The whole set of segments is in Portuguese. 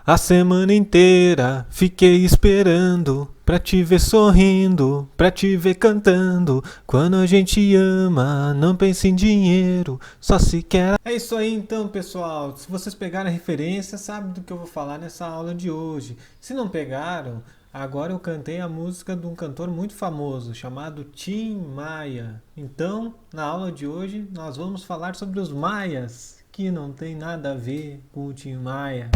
A semana inteira fiquei esperando pra te ver sorrindo, pra te ver cantando. Quando a gente ama, não pensa em dinheiro, só se quer. É isso aí então, pessoal. Se vocês pegaram a referência, sabe do que eu vou falar nessa aula de hoje. Se não pegaram, agora eu cantei a música de um cantor muito famoso chamado Tim Maia. Então, na aula de hoje, nós vamos falar sobre os maias, que não tem nada a ver com o Tim Maia.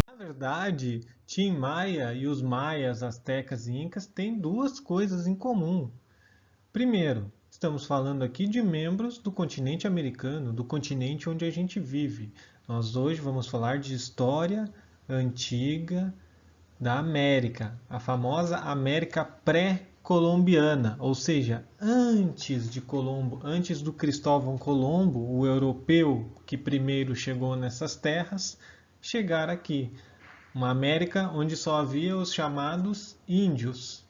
Na verdade, Tim Maia e os maias, astecas e incas têm duas coisas em comum. Primeiro, estamos falando aqui de membros do continente americano, do continente onde a gente vive. Nós hoje vamos falar de história antiga da América, a famosa América pré-colombiana, ou seja, antes de Colombo, antes do Cristóvão Colombo, o europeu que primeiro chegou nessas terras, chegar aqui. Uma América onde só havia os chamados índios.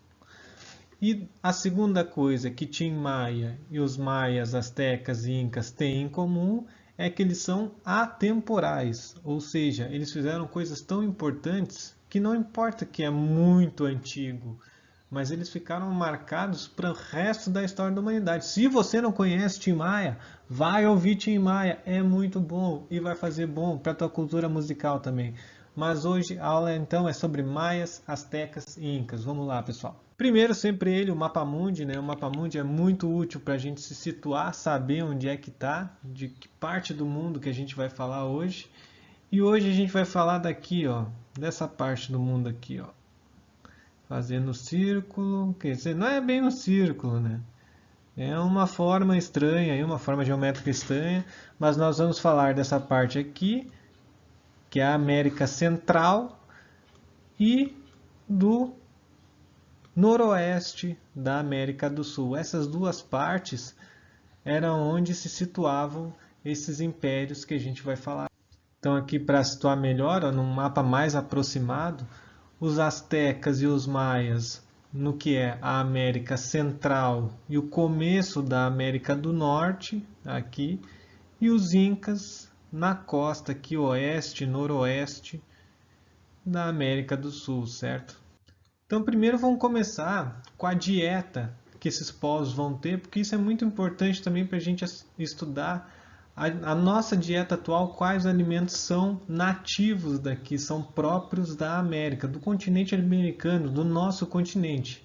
E a segunda coisa que Tim Maia e os maias, astecas e incas têm em comum é que eles são atemporais, ou seja, eles fizeram coisas tão importantes que não importa que é muito antigo, mas eles ficaram marcados para o resto da história da humanidade. Se você não conhece Tim Maia, vai ouvir Tim Maia, é muito bom e vai fazer bom para a tua cultura musical também. Mas hoje a aula então é sobre maias, astecas e incas. Vamos lá, pessoal. Primeiro, sempre ele, o Mapa Mundi, né? O Mapa Mundi é muito útil para a gente se situar, saber onde é que está, de que parte do mundo que a gente vai falar hoje. E hoje a gente vai falar daqui, ó, dessa parte do mundo aqui, ó. Fazendo círculo, quer dizer, não é bem um círculo, né? É uma forma estranha, uma forma geométrica estranha, mas nós vamos falar dessa parte aqui, que é a América Central, e do noroeste da América do Sul. Essas duas partes eram onde se situavam esses impérios que a gente vai falar. Então aqui para situar melhor, ó, num mapa mais aproximado, os astecas e os maias no que é a América Central e o começo da América do Norte, aqui, e os incas na costa aqui oeste, noroeste da América do Sul, certo? Então, primeiro vamos começar com a dieta que esses povos vão ter, porque isso é muito importante também para a gente estudar a nossa dieta atual, quais alimentos são nativos daqui, são próprios da América, do continente americano, do nosso continente.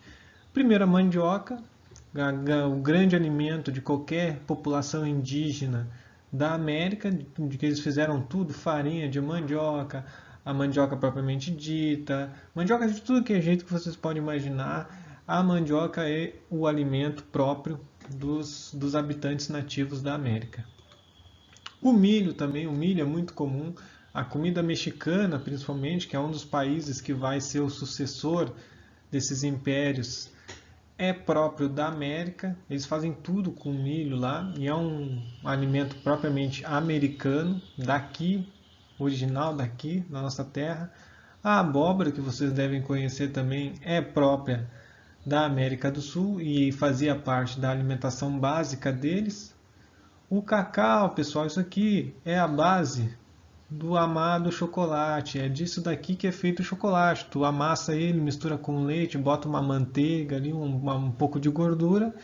Primeiro, a mandioca, o grande alimento de qualquer população indígena da América, de que eles fizeram tudo, farinha de mandioca, a mandioca propriamente dita, mandioca de tudo que é jeito que vocês podem imaginar, a mandioca é o alimento próprio dos habitantes nativos da América. O milho também, o milho é muito comum, a comida mexicana principalmente, que é um dos países que vai ser o sucessor desses impérios, é próprio da América, eles fazem tudo com milho lá, e é um alimento propriamente americano, daqui, original daqui, na nossa terra. A abóbora, que vocês devem conhecer também, é própria da América do Sul e fazia parte da alimentação básica deles. O cacau, pessoal, isso aqui é a base do amado chocolate. É disso daqui que é feito o chocolate. Tu amassa ele, mistura com leite, bota uma manteiga ali, um pouco de gordura,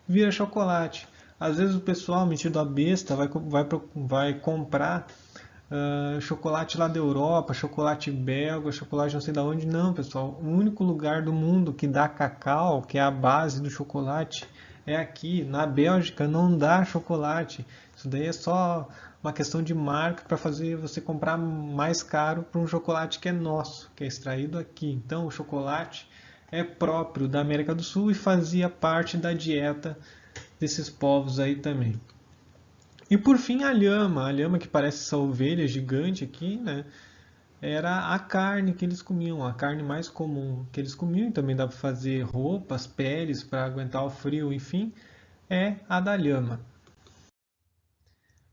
vira chocolate. Às vezes o pessoal, metido a besta, vai comprar chocolate lá da Europa, chocolate belga, chocolate não sei da onde. Não, pessoal. O único lugar do mundo que dá cacau, que é a base do chocolate, é aqui. Na Bélgica não dá chocolate. Isso daí é só uma questão de marca para fazer você comprar mais caro para um chocolate que é nosso, que é extraído aqui. Então o chocolate é próprio da América do Sul e fazia parte da dieta desses povos aí também. E por fim a lhama que parece essa ovelha gigante aqui, né? Era a carne que eles comiam, a carne mais comum que eles comiam, e também dá para fazer roupas, peles para aguentar o frio, enfim, é a da lhama.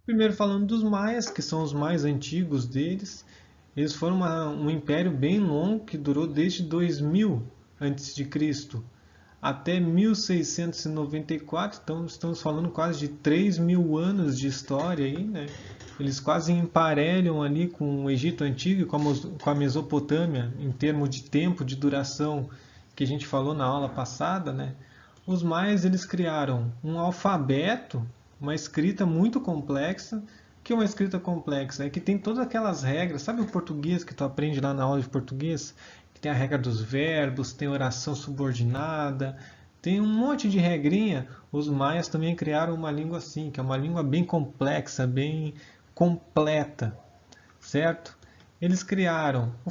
Primeiro falando dos maias, que são os mais antigos deles, eles foram um império bem longo que durou desde 2000 a.C. até 1694, então estamos falando quase de 3.000 anos de história aí, né? Eles quase emparelham ali com o Egito Antigo e com a Mesopotâmia, em termos de tempo de duração, que a gente falou na aula passada, né? Os maias eles criaram um alfabeto, uma escrita muito complexa. O que é uma escrita complexa? É que tem todas aquelas regras. Sabe o português que tu aprende lá na aula de português? Que tem a regra dos verbos, tem oração subordinada, tem um monte de regrinha. Os maias também criaram uma língua assim, que é uma língua bem complexa, bem completa, certo? Eles criaram o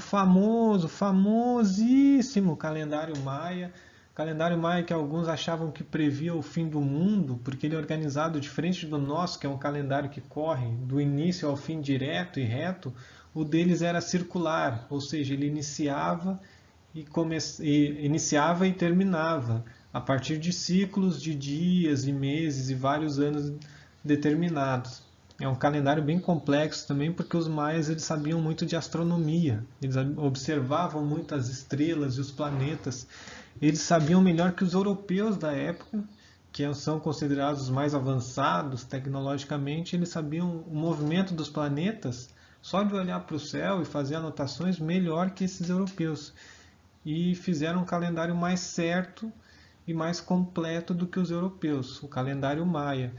famosíssimo calendário maia. Calendário maia que alguns achavam que previa o fim do mundo, porque ele é organizado diferente do nosso, que é um calendário que corre do início ao fim direto e reto. O deles era circular, ou seja, ele iniciava e terminava a partir de ciclos de dias e meses e vários anos determinados. É um calendário bem complexo também, porque os maias eles sabiam muito de astronomia. Eles observavam muito as estrelas e os planetas. Eles sabiam melhor que os europeus da época, que são considerados os mais avançados tecnologicamente. Eles sabiam o movimento dos planetas só de olhar para o céu e fazer anotações melhor que esses europeus. E fizeram um calendário mais certo e mais completo do que os europeus, o calendário maia.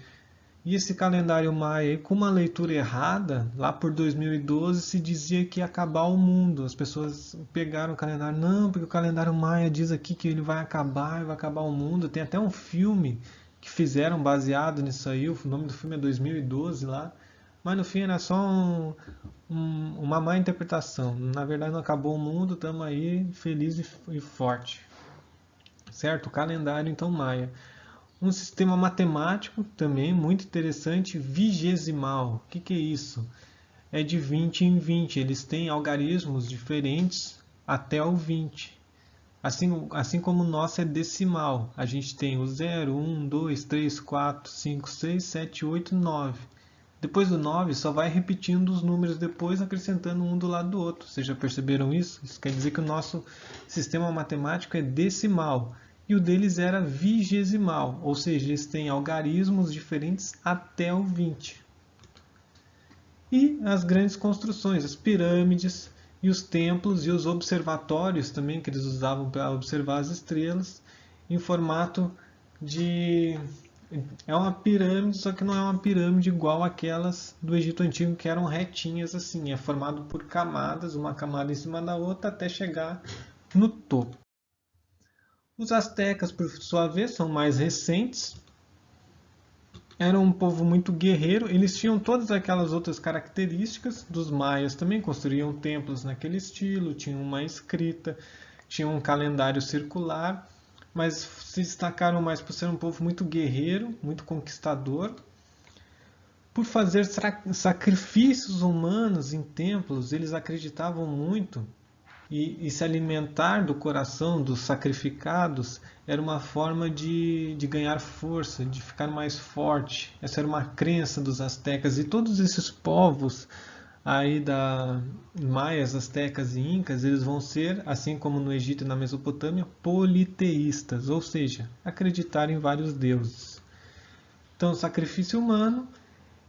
E esse calendário maia, com uma leitura errada, lá por 2012 se dizia que ia acabar o mundo. As pessoas pegaram o calendário, não, porque o calendário maia diz aqui que ele vai acabar o mundo. Tem até um filme que fizeram baseado nisso aí, o nome do filme é 2012 lá, mas no fim era só uma má interpretação. Na verdade não acabou o mundo, estamos aí feliz e forte. Certo? O calendário então maia. Um sistema matemático também muito interessante, vigesimal. O que é isso? É de 20 em 20. Eles têm algarismos diferentes até o 20. Assim como o nosso é decimal. A gente tem o 0, 1, 2, 3, 4, 5, 6, 7, 8, 9. Depois do 9 só vai repetindo os números depois, acrescentando um do lado do outro. Vocês já perceberam isso? Isso quer dizer que o nosso sistema matemático é decimal. E o deles era vigesimal, ou seja, eles têm algarismos diferentes até o 20. E as grandes construções, as pirâmides e os templos e os observatórios também, que eles usavam para observar as estrelas, em formato de... É uma pirâmide, só que não é uma pirâmide igual aquelas do Egito Antigo, que eram retinhas assim. É formado por camadas, uma camada em cima da outra, até chegar no topo. Os astecas, por sua vez, são mais recentes. Eram um povo muito guerreiro. Eles tinham todas aquelas outras características dos maias também. Construíam templos naquele estilo, tinham uma escrita, tinham um calendário circular. Mas se destacaram mais por ser um povo muito guerreiro, muito conquistador. Por fazer sacrifícios humanos em templos, eles acreditavam muito. E se alimentar do coração dos sacrificados era uma forma de ganhar força, de ficar mais forte. Essa era uma crença dos astecas. E todos esses povos aí da maias, astecas e incas, eles vão ser, assim como no Egito e na Mesopotâmia, politeístas, ou seja, acreditar em vários deuses. Então, sacrifício humano.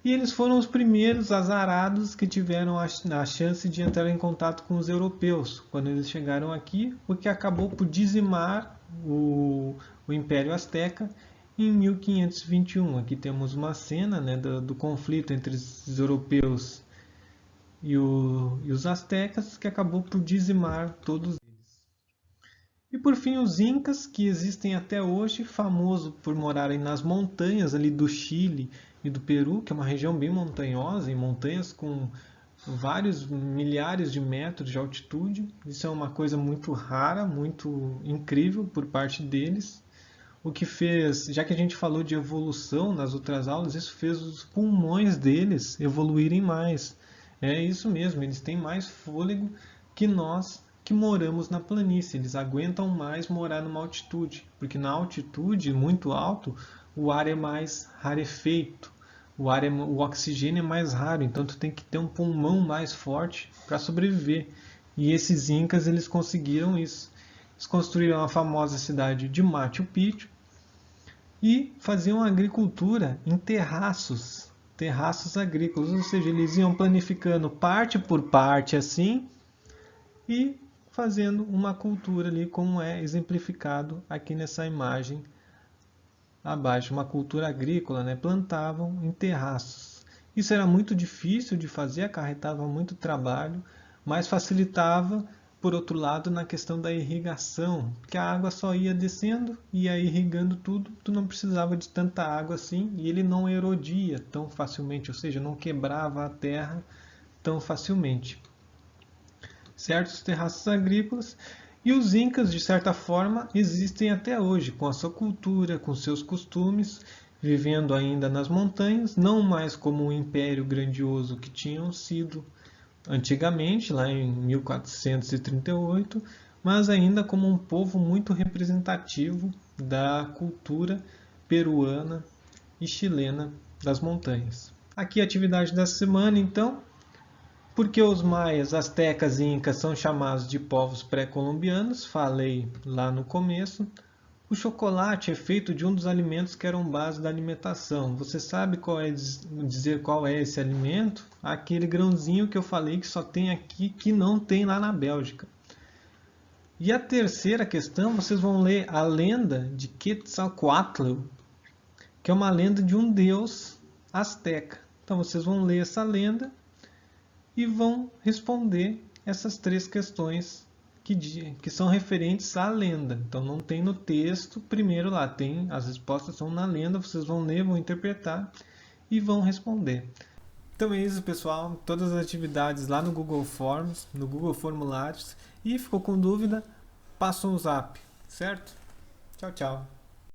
E eles foram os primeiros azarados que tiveram a chance de entrar em contato com os europeus quando eles chegaram aqui, o que acabou por dizimar o Império Azteca em 1521. Aqui temos uma cena, né, do conflito entre os europeus e os astecas, que acabou por dizimar todos eles. E por fim os incas, que existem até hoje, famosos por morarem nas montanhas ali do Chile e do Peru, que é uma região bem montanhosa, em montanhas com vários milhares de metros de altitude. Isso é uma coisa muito rara, muito incrível por parte deles. O que fez, já que a gente falou de evolução nas outras aulas, isso fez os pulmões deles evoluírem mais. É isso mesmo, eles têm mais fôlego que nós que moramos na planície. Eles aguentam mais morar numa altitude, porque na altitude muito alto o ar é mais rarefeito, o oxigênio é mais raro, então tu tem que ter um pulmão mais forte para sobreviver. E esses incas eles conseguiram isso. Eles construíram a famosa cidade de Machu Picchu e faziam agricultura em terraços agrícolas, ou seja, eles iam planificando parte por parte assim e fazendo uma cultura ali, como é exemplificado aqui nessa imagem abaixo, uma cultura agrícola, né? Plantavam em terraços. Isso era muito difícil de fazer, acarretava muito trabalho, mas facilitava, por outro lado, na questão da irrigação, porque a água só ia descendo, ia irrigando tudo, tu não precisava de tanta água assim, e ele não erodia tão facilmente, ou seja, não quebrava a terra tão facilmente. Certos terraços agrícolas, e os incas, de certa forma, existem até hoje, com a sua cultura, com seus costumes, vivendo ainda nas montanhas, não mais como um império grandioso que tinham sido antigamente, lá em 1438, mas ainda como um povo muito representativo da cultura peruana e chilena das montanhas. Aqui a atividade da semana, então. Porque os maias, astecas e incas são chamados de povos pré-colombianos, falei lá no começo. O chocolate é feito de um dos alimentos que eram base da alimentação. Você sabe dizer qual é esse alimento? Aquele grãozinho que eu falei que só tem aqui, que não tem lá na Bélgica. E a terceira questão, vocês vão ler a lenda de Quetzalcoatl, que é uma lenda de um deus asteca. Então vocês vão ler essa lenda e vão responder essas três questões que são referentes à lenda. Então não tem no texto, primeiro lá tem, as respostas são na lenda, vocês vão ler, vão interpretar e vão responder. Então é isso, pessoal, todas as atividades lá no Google Forms, no Google Formulários, e ficou com dúvida, passa um zap, certo? Tchau, tchau.